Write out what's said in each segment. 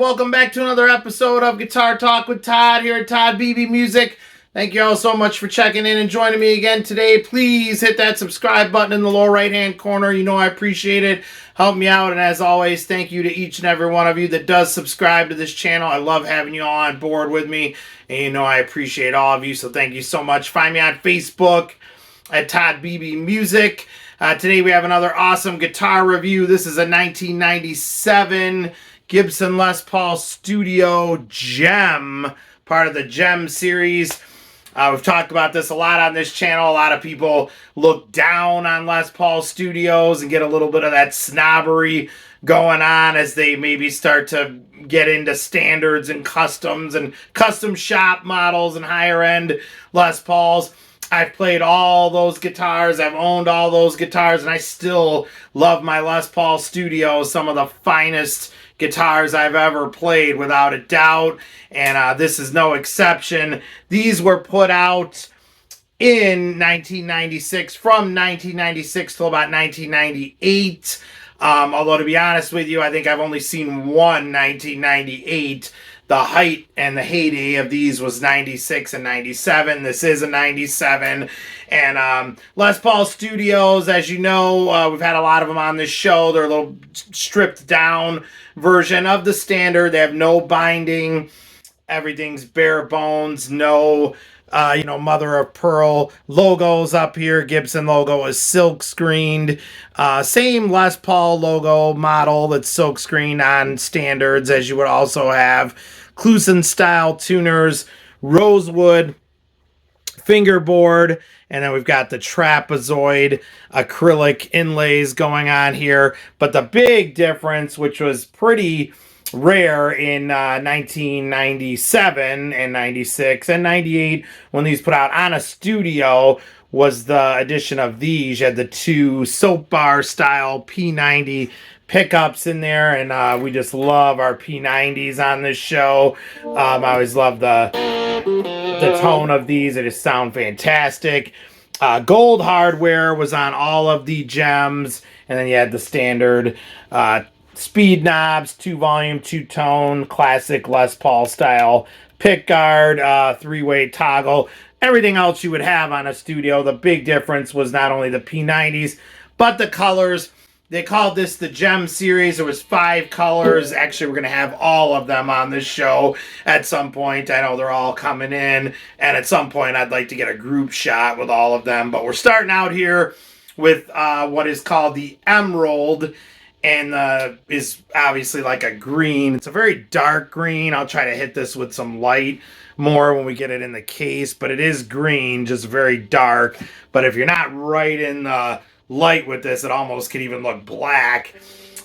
welcome back to another episode of Guitar Talk with Todd here at Todd Beebe Music. Thank you all so much for checking in and joining me again today. Please hit that subscribe button in the lower right hand corner. You know I appreciate it. Help me out. And as always, thank you to each and every one of you that does subscribe to this channel. I love having you all on board with me. And you know I appreciate all of you. So thank you so much. Find me on Facebook at Todd Beebe Music. Today we have another awesome guitar review. This is a 1997 Gibson Les Paul Studio Gem, part of the Gem series. We've talked about this a lot on this channel. A lot of people look down on Les Paul Studios and get a little bit of that snobbery going on as they maybe start to get into standards and customs and custom shop models and higher end Les Pauls. I've played all those guitars. I've owned all those guitars, and I still love my Les Paul Studio. Some of the finest guitars I've ever played, without a doubt, and this is no exception. These were put out in 1996, from 1996 till about 1998. Although, to be honest with you, I think I've only seen one 1998. The height and the heyday of these was 96 and 97. This is a 97. And Les Paul Studios, as you know, we've had a lot of them on this show. They're a little stripped down version of the standard. They have no binding. Everything's bare bones. No, mother of pearl logos up here. Gibson logo is silk screened. Same Les Paul logo model that's silk screened on standards, as you would also have Clusen style tuners, rosewood fingerboard, and then we've got the trapezoid acrylic inlays going on here. But the big difference, which was pretty rare in 1997 and 96 and 98 when these put out on a studio, was the addition of these. You had the two soap bar style P-90 pickups in there, and we just love our P-90s on this show. I always love the tone of these. They just sound fantastic. Gold hardware was on all of the Gems, and then you had the standard speed knobs, 2-volume, 2-tone, classic Les Paul style pickguard, 3-way toggle, everything else you would have on a studio. The big difference was not only the P-90s, but the colors. They called this the Gem series. There was 5 colors. Actually, we're going to have all of them on this show at some point. I know they're all coming in, and at some point I'd like to get a group shot with all of them. But we're starting out here with what is called the Emerald, and is obviously like a green. It's a very dark green. I'll try to hit this with some light more when we get it in the case, but it is green, just very dark. But if you're not right in the light with this, it almost could even look black.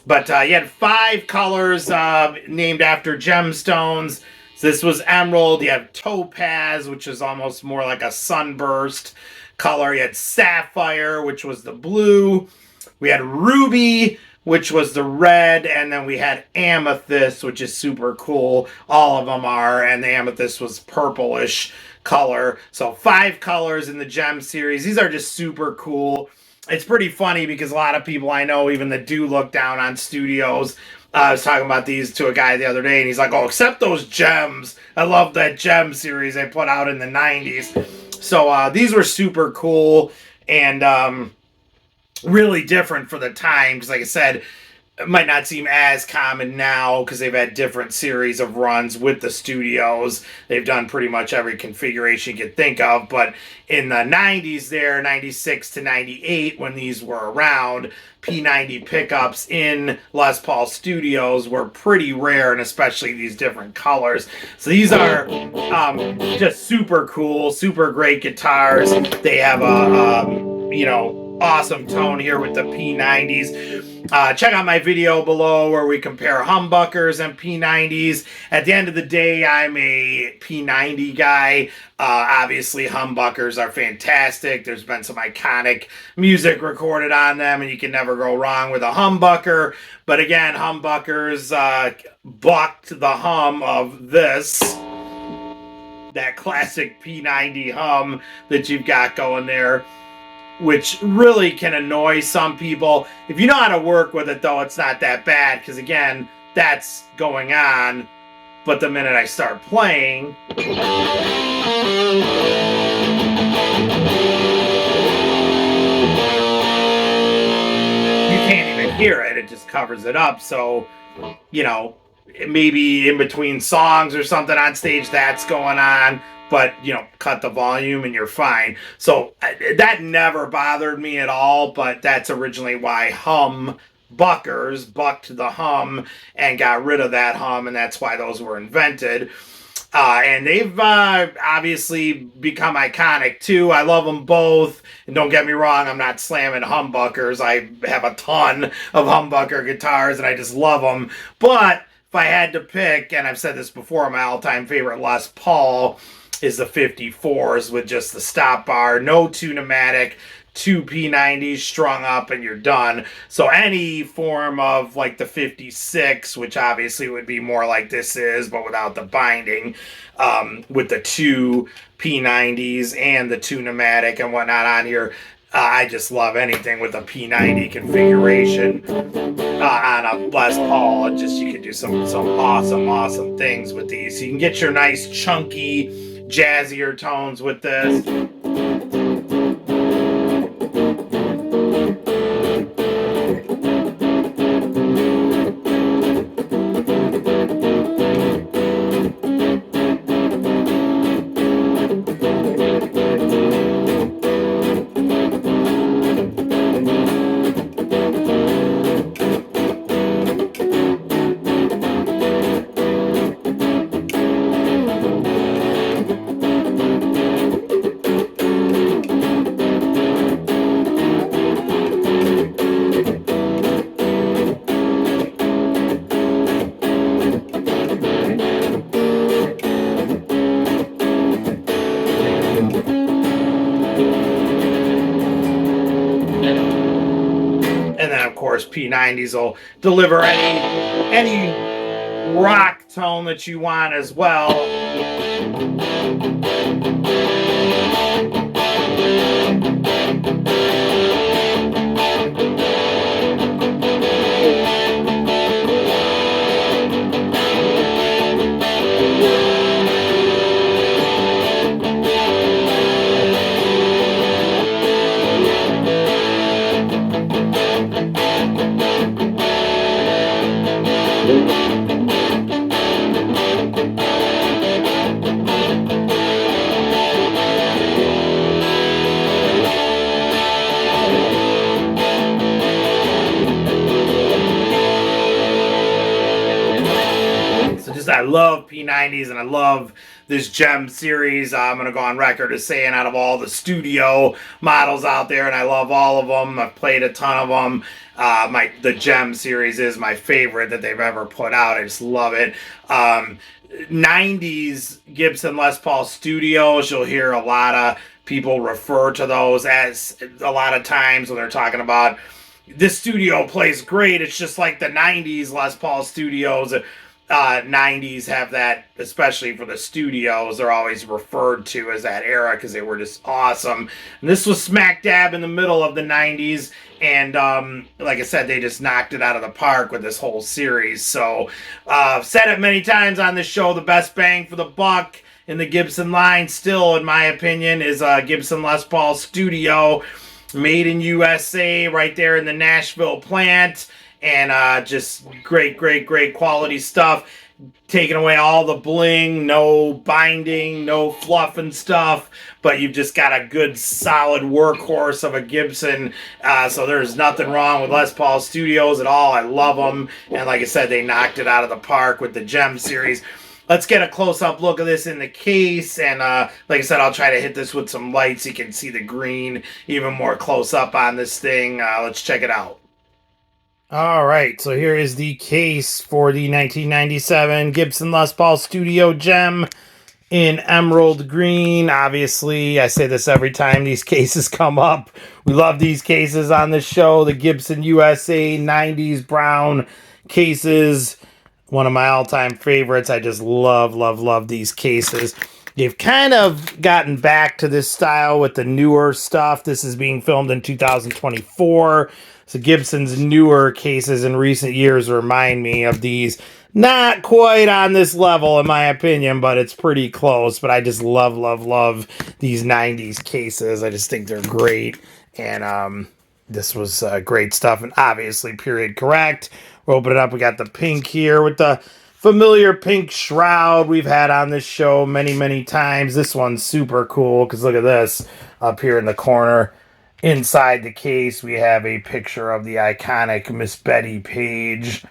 But you had 5 colors named after gemstones. So this was Emerald. You have Topaz, which is almost more like a sunburst color. You had Sapphire, which was the blue. We had Ruby, which was the red, and then we had Amethyst, which is super cool. All of them are, and the Amethyst was purplish color. So 5 colors in the Gem series. These are just super cool. It's pretty funny because a lot of people I know, even that do look down on studios, I was talking about these to a guy the other day, and he's like, oh, except those Gems. I love that Gem series they put out in the 90s. So these were super cool and really different for the time. Because like I said, it might not seem as common now because they've had different series of runs with the studios. They've done pretty much every configuration you could think of. But in the 90s there, 96 to 98, when these were around, P-90 pickups in Les Paul Studios were pretty rare, and especially these different colors. So these are just super cool, super great guitars. They have a, awesome tone here with the P-90s. Check out my video below where we compare humbuckers and P-90s. At the end of the day, I'm a P-90 guy. Obviously, humbuckers are fantastic. There's been some iconic music recorded on them, and you can never go wrong with a humbucker. But again, humbuckers bucked the hum of this. That classic P-90 hum that you've got going there, which really can annoy some people. If you know how to work with it, though, it's not that bad, because again, that's going on. But the minute I start playing, you can't even hear it. It just covers it up. So, you know, maybe in between songs or something on stage that's going on, but, you know, cut the volume and you're fine. So that never bothered me at all, but that's originally why humbuckers bucked the hum and got rid of that hum, and that's why those were invented. And they've obviously become iconic too. I love them both. And don't get me wrong, I'm not slamming humbuckers. I have a ton of humbucker guitars and I just love them. But if I had to pick, and I've said this before, my all-time favorite Les Paul is the 54s with just the stop bar, no tune-o-matic, 2 P-90s strung up and you're done. So any form of like the 56, which obviously would be more like this is, but without the binding, with the 2 P-90s and the tune-o-matic and whatnot on here. I just love anything with a P-90 configuration on a Les Paul. You can do some awesome things with these. So you can get your nice chunky, jazzier tones with this. P-90s will deliver any rock tone that you want as well. I love P-90s and I love this gem series. I'm going to go on record as saying out of all the studio models out there, and I love all of them. I've played a ton of them. The gem series is my favorite that they've ever put out. I just love it. 90s Gibson Les Paul Studios, you'll hear a lot of people refer to those as a lot of times when they're talking about this studio plays great. It's just like the 90s Les Paul Studios. 90s have that, especially for the studios, they're always referred to as that era because they were just awesome. And this was smack dab in the middle of the 90s, and like I said, they just knocked it out of the park with this whole series. So I've said it many times on this show, the best bang for the buck in the Gibson line still, in my opinion, is Gibson Les Paul Studio, made in USA, right there in the Nashville plant. And just great quality stuff. Taking away all the bling, no binding, no fluff and stuff, but you've just got a good solid workhorse of a Gibson. So there's nothing wrong with Les Paul Studios at all. I love them, and like I said, they knocked it out of the park with the Gem series. Let's get a close-up look of this in the case, and like I said, I'll try to hit this with some lights so you can see the green even more close-up on this thing. Let's check it out. All right, so here is the case for the 1997 Gibson Les Paul Studio Gem in emerald green. Obviously, I say this every time these cases come up. We love these cases on the show. The Gibson USA 90s brown cases, one of my all-time favorites. I just love these cases. They've kind of gotten back to this style with the newer stuff. This is being filmed in 2024. So Gibson's newer cases in recent years remind me of these. Not quite on this level, in my opinion, but it's pretty close. But I just love these 90s cases. I just think they're great. And this was great stuff. And obviously, period correct. We'll open it up. We got the pink here with the familiar pink shroud we've had on this show many times. This one's super cool because look at this up here in the corner. Inside the case, we have a picture of the iconic Miss Betty Page.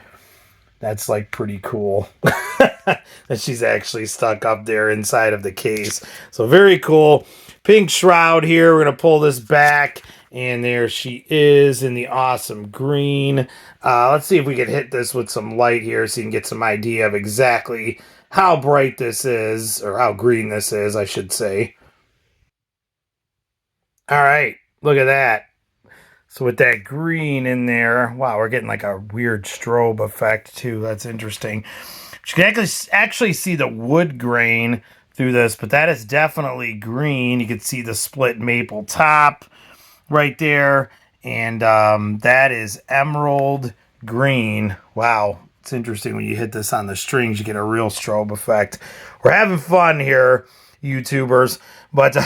That's like pretty cool that she's actually stuck up there inside of the case. So very cool. Pink shroud here. We're going to pull this back. And there she is in the awesome green. Let's see if we can hit this with some light here so you can get some idea of exactly how bright this is, or how green this is, I should say. All right, look at that. So with that green in there, wow, we're getting like a weird strobe effect too. That's interesting. You can actually see the wood grain through this, but that is definitely green. You can see the split maple top right there, and that is emerald green. Wow, it's interesting when you hit this on the strings, you get a real strobe effect. We're having fun here, YouTubers, but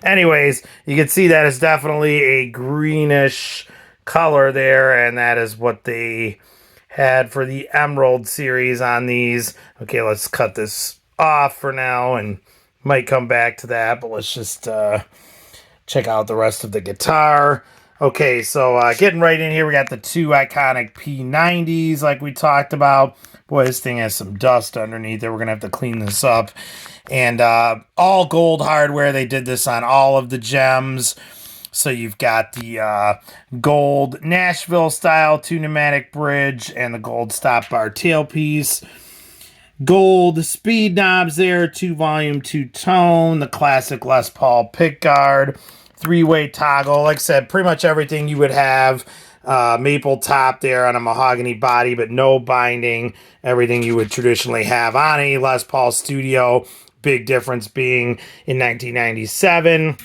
anyways, you can see that it's definitely a greenish color there, and that is what they had for the Emerald series on these. Okay, let's cut this off for now, and might come back to that, but let's just check out the rest of the guitar. Okay, so getting right in here, we got the two iconic P-90s like we talked about. Boy, this thing has some dust underneath it. We're going to have to clean this up. And all gold hardware. They did this on all of the gems. So you've got the gold Nashville style 2-pneumatic bridge and the gold stop bar tailpiece. Gold speed knobs there, 2-volume, 2-tone, the classic Les Paul pickguard, 3-way toggle. Like I said, pretty much everything you would have. Maple top there on a mahogany body, but no binding. Everything you would traditionally have on a Les Paul Studio. Big difference being in 1997,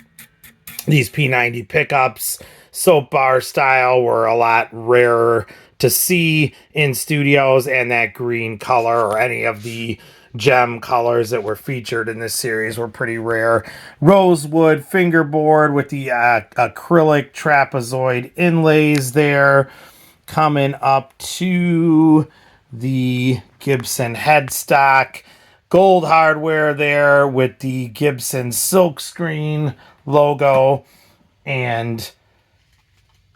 these P-90 pickups, soap bar style, were a lot rarer to see in studios, and that green color or any of the gem colors that were featured in this series were pretty rare. Rosewood fingerboard with the acrylic trapezoid inlays there, coming up to the Gibson headstock. Gold hardware there with the Gibson silkscreen logo, and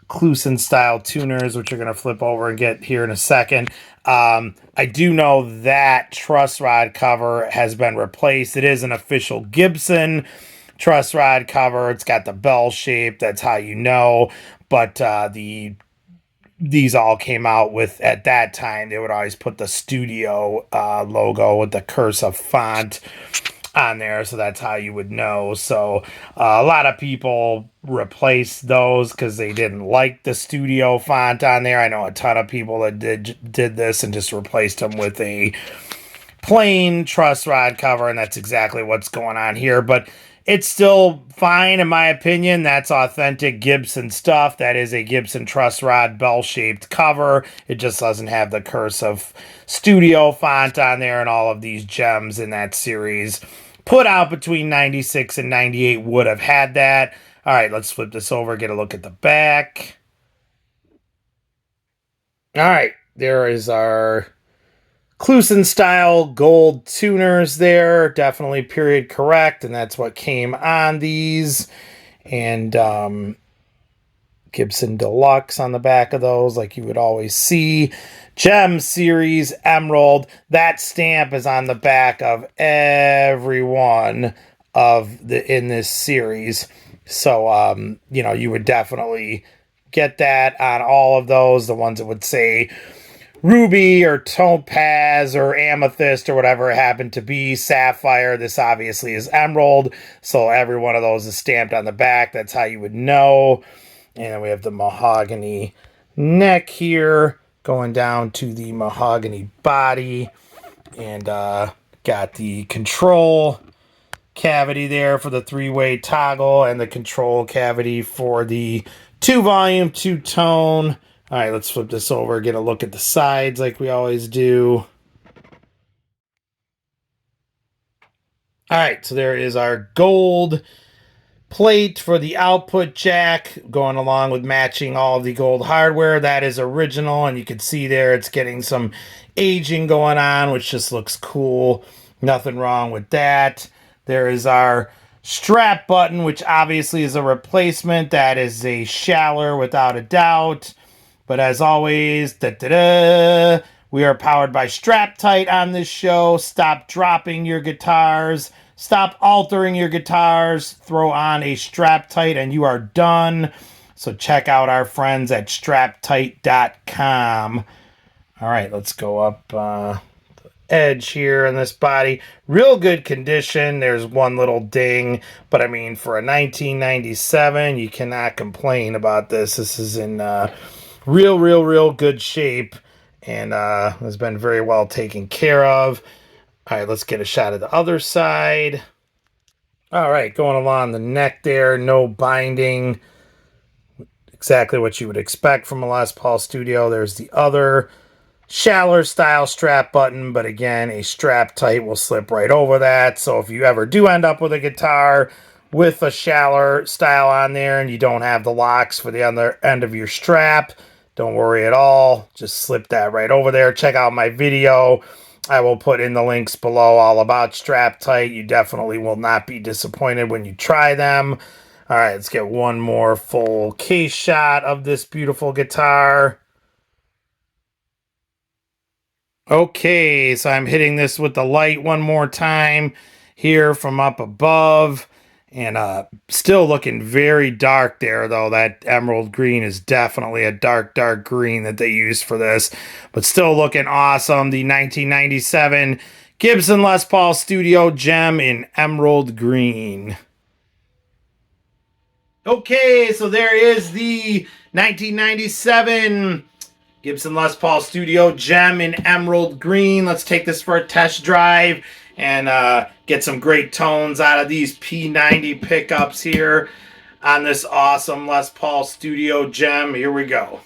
Clusen style tuners, which you're going to flip over and get here in a second. I do know that truss rod cover has been replaced. It is an official Gibson truss rod cover. It's got the bell shape. That's how you know. But these all came out with, at that time, they would always put the studio logo with the cursive font on there, so that's how you would know. So a lot of people replaced those because they didn't like the studio font on there. I know a ton of people that did this and just replaced them with a plain truss rod cover, and that's exactly what's going on here. But it's still fine, in my opinion. That's authentic Gibson stuff. That is a Gibson truss rod bell-shaped cover. It just doesn't have the cursive studio font on there, and all of these gems in that series put out between 96 and 98 would have had that. All right, let's flip this over, get a look at the back. All right, there is our Clusen style gold tuners there, definitely period correct, and that's what came on these. And Gibson Deluxe on the back of those, like you would always see. Gem Series Emerald, that stamp is on the back of every one of the in this series. So you know, you would definitely get that on all of those, the ones that would say Ruby or Topaz or Amethyst or whatever it happened to be. Sapphire, this obviously is Emerald, so every one of those is stamped on the back. That's how you would know. And then we have the mahogany neck here, going down to the mahogany body, and got the control cavity there for the 3-way toggle and the control cavity for the 2-volume, 2-tone. All right, let's flip this over, get a look at the sides like we always do. All right, so there is our gold plate for the output jack, going along with matching all of the gold hardware. That is original, and you can see there it's getting some aging going on, which just looks cool. Nothing wrong with that. There is our strap button, which obviously is a replacement. That is a shallower without a doubt. But as always, we are powered by Straptight on this show. Stop dropping your guitars. Stop altering your guitars. Throw on a Straptight and you are done. So check out our friends at straptight.com. All right, let's go up the edge here in this body. Real good condition. There's one little ding. But I mean, for a 1997, you cannot complain about this. This is in real good shape. And has been very well taken care of. All right, let's get a shot of the other side. All right, going along the neck there, no binding. Exactly what you would expect from a Les Paul Studio. There's the other shallower style strap button, but again, a Straptight will slip right over that. So if you ever do end up with a guitar with a shallower style on there and you don't have the locks for the other end of your strap, don't worry at all. Just slip that right over there. Check out my video. I will put in the links below all about Straptight. You definitely will not be disappointed when you try them. All right, let's get one more full case shot of this beautiful guitar. Okay, so I'm hitting this with the light one more time here from up above. And still looking very dark there, though. That emerald green is definitely a dark green that they used for this. But still looking awesome. The 1997 Gibson Les Paul Studio Gem in emerald green. Okay, so there is the 1997 Gibson Les Paul Studio Gem in emerald green. Let's take this for a test drive and get some great tones out of these P-90 pickups here on this awesome Les Paul Studio Gem. Here we go.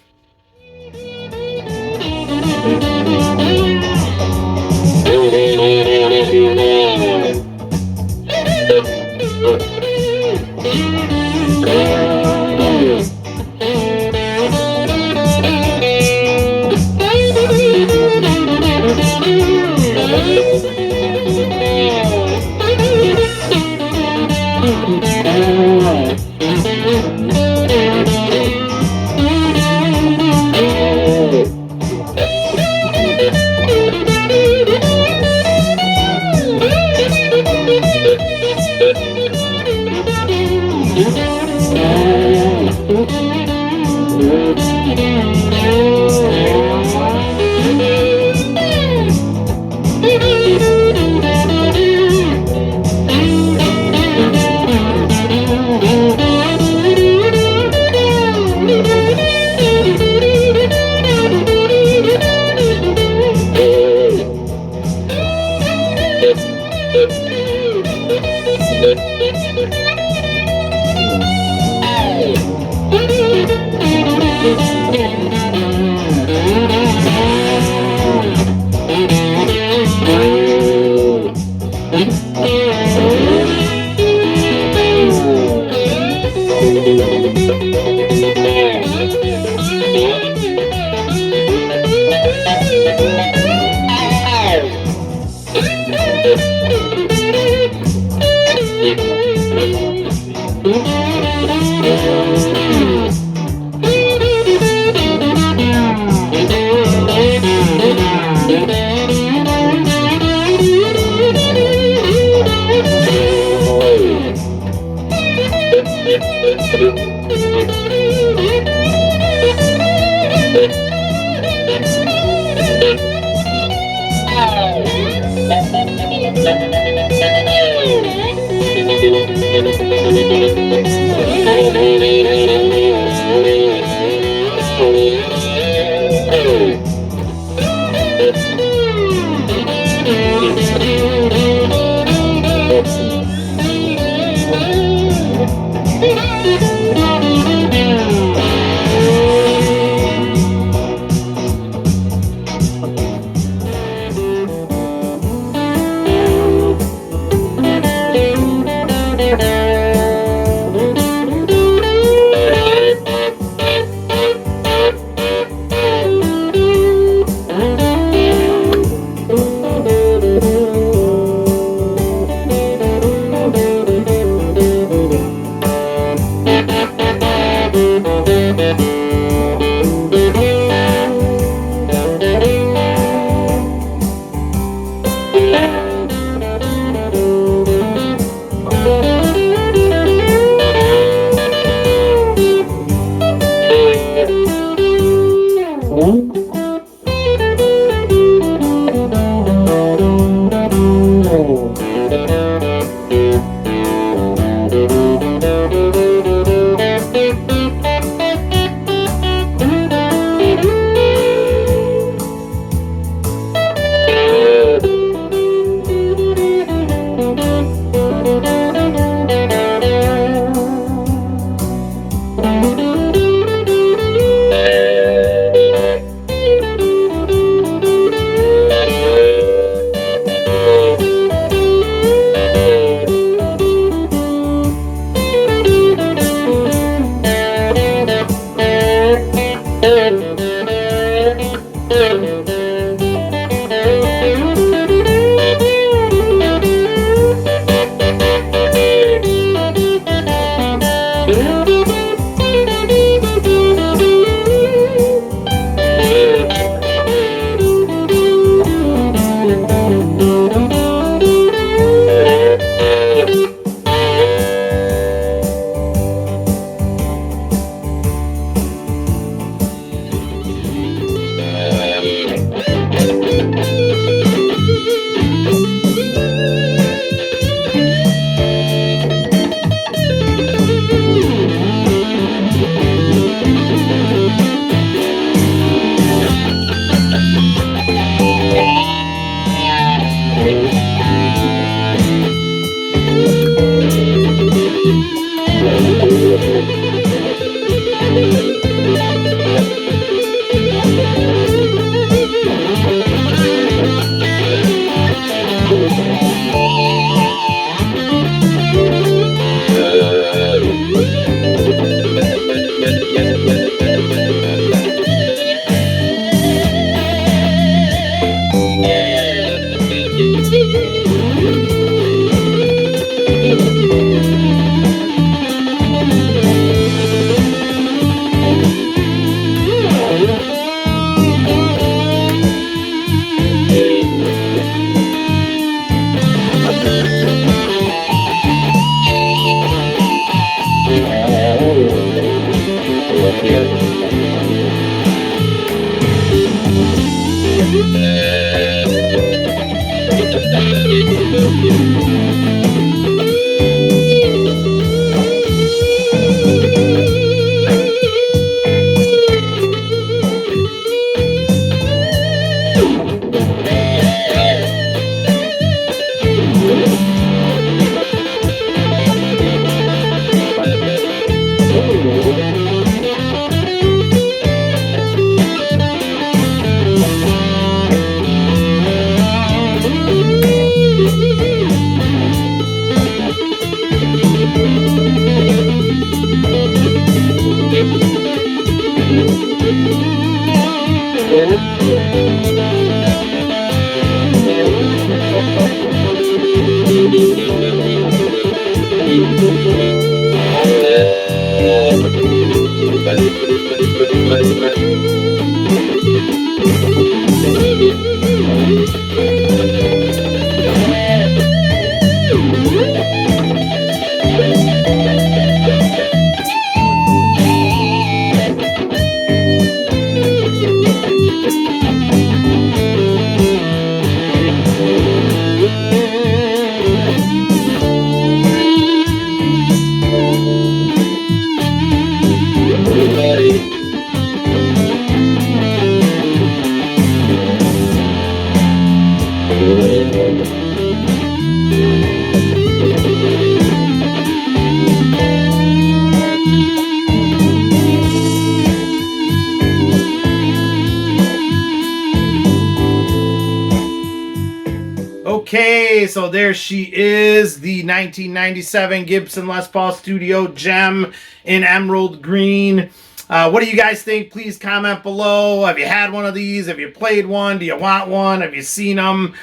Okay, so there she is, the 1997 Gibson Les Paul Studio Gem in emerald green. What do you guys think? Please comment below. Have you had one of these? Have you played one? Do you want one? Have you seen them?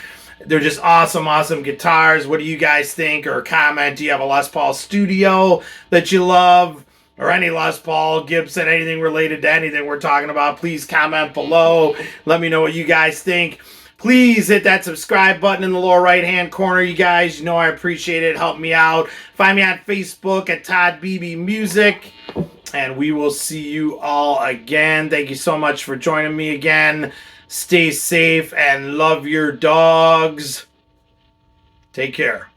They're just awesome, awesome guitars. What do you guys think? Or comment. Do you have a Les Paul Studio that you love? Or any Les Paul, Gibson, anything related to anything we're talking about? Please comment below. Let me know what you guys think. Please hit that subscribe button in the lower right-hand corner, you guys. You know I appreciate it. Help me out. Find me on Facebook at Todd Beebe Music. And we will see you all again. Thank you so much for joining me again. Stay safe and love your dogs. Take care.